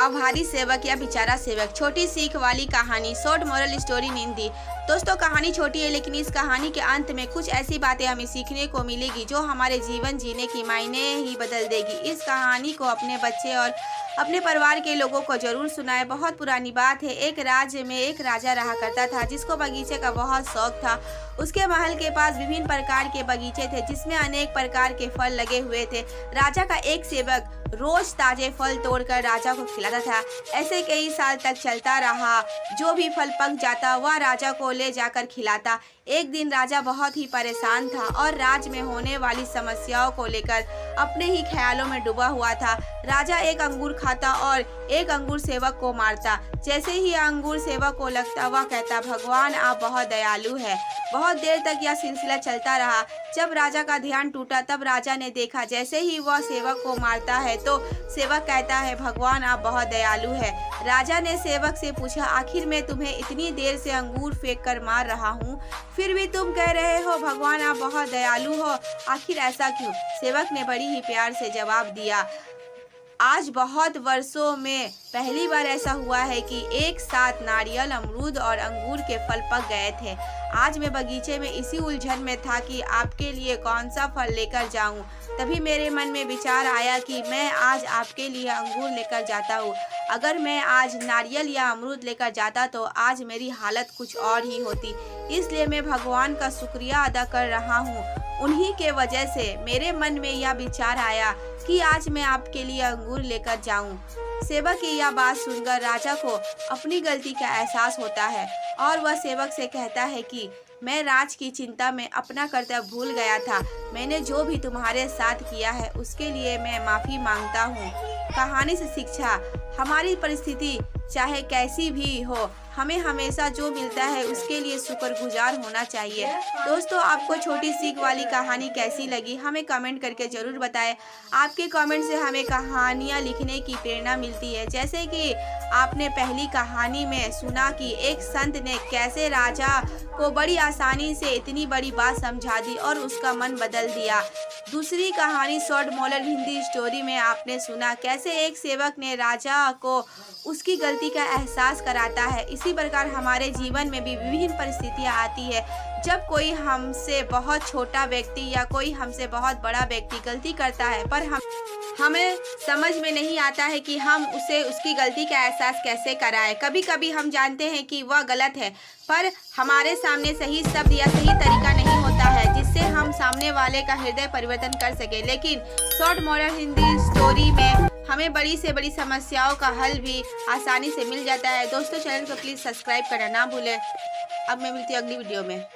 आभारी सेवक या बेचारा सेवक, छोटी सीख वाली कहानी, short moral story in Hindi. दोस्तों, कहानी छोटी है लेकिन इस कहानी के अंत में कुछ ऐसी बातें हमें सीखने को मिलेगी जो हमारे जीवन जीने की मायने ही बदल देगी। इस कहानी को अपने बच्चे और अपने परिवार के लोगों को जरूर सुनाएं। बहुत पुरानी बात है। एक राज्य में एक राजा रहा करता था जिसको बगीचे का बहुत शौक था। उसके महल के पास विभिन्न प्रकार के बगीचे थे जिसमें अनेक प्रकार के फल लगे हुए थे। राजा का एक सेवक रोज ताजे फल तोड़कर राजा को खिलाता था। ऐसे कई साल तक चलता रहा। जो भी फल पक जाता वह राजा को ले जाकर खिलाता। एक दिन राजा बहुत ही परेशान था और राज्य में होने वाली समस्याओं को लेकर अपने ही ख्यालों में डूबा हुआ था। राजा एक अंगूर खाता और एक अंगूर सेवक को मारता। जैसे ही अंगूर सेवक को लगता वह कहता, भगवान आप बहुत दयालु है। बहुत देर तक यह सिलसिला चलता रहा। जब राजा का ध्यान टूटा तब राजा ने देखा जैसे ही वह सेवक को मारता है तो सेवक कहता है, भगवान आप बहुत दयालु है। राजा ने सेवक से पूछा, आखिर मैं तुम्हें इतनी देर से अंगूर फेंक कर मार रहा हूँ, फिर भी तुम कह रहे हो भगवान आप बहुत दयालु हो, आखिर ऐसा क्यों? सेवक ने बड़ी ही प्यार से जवाब दिया, आज बहुत वर्षों में पहली बार ऐसा हुआ है कि एक साथ नारियल, अमरूद और अंगूर के फल पक गए थे। आज मैं बगीचे में इसी उलझन में था कि आपके लिए कौन सा फल लेकर जाऊं। तभी मेरे मन में विचार आया कि मैं आज आपके लिए अंगूर लेकर जाता हूं। अगर मैं आज नारियल या अमरूद लेकर जाता तो आज मेरी हालत कुछ और ही होती। इसलिए मैं भगवान का शुक्रिया अदा कर रहा हूँ। उन्हीं के वजह से मेरे मन में यह विचार आया कि आज मैं आपके लिए अंगूर लेकर जाऊं। सेवक की यह बात सुनकर राजा को अपनी गलती का एहसास होता है और वह सेवक से कहता है कि मैं राज की चिंता में अपना कर्तव्य भूल गया था। मैंने जो भी तुम्हारे साथ किया है उसके लिए मैं माफ़ी मांगता हूँ। कहानी से शिक्षा, हमारी परिस्थिति चाहे कैसी भी हो, हमें हमेशा जो मिलता है उसके लिए शुक्रगुजार होना चाहिए। दोस्तों, आपको छोटी सीख वाली कहानी कैसी लगी हमें कमेंट करके ज़रूर बताएं। आपके कमेंट से हमें कहानियाँ लिखने की प्रेरणा मिलती है। जैसे कि आपने पहली कहानी में सुना कि एक संत ने कैसे राजा को बड़ी आसानी से इतनी बड़ी बात समझा दी और उसका मन बदल दिया। दूसरी कहानी शॉर्ट मोरल हिंदी स्टोरी में आपने सुना कैसे एक सेवक ने राजा को उसकी गलती का एहसास कराता है। इसी प्रकार हमारे जीवन में भी विभिन्न परिस्थितियाँ आती है जब कोई हमसे बहुत छोटा व्यक्ति या कोई हमसे बहुत बड़ा व्यक्ति गलती करता है, पर हमें समझ में नहीं आता है कि हम उसे उसकी गलती का एहसास कैसे कराएं। कभी कभी हम जानते हैं कि वह गलत है पर हमारे सामने सही शब्द या सही तरीका नहीं होता है जिससे हम सामने वाले का हृदय परिवर्तन कर सके। लेकिन शॉर्ट मोरल हिंदी स्टोरी में हमें बड़ी से बड़ी समस्याओं का हल भी आसानी से मिल जाता है। दोस्तों, चैनल को प्लीज़ सब्सक्राइब करना ना भूलें। अब मैं मिलती हूँ अगली वीडियो में।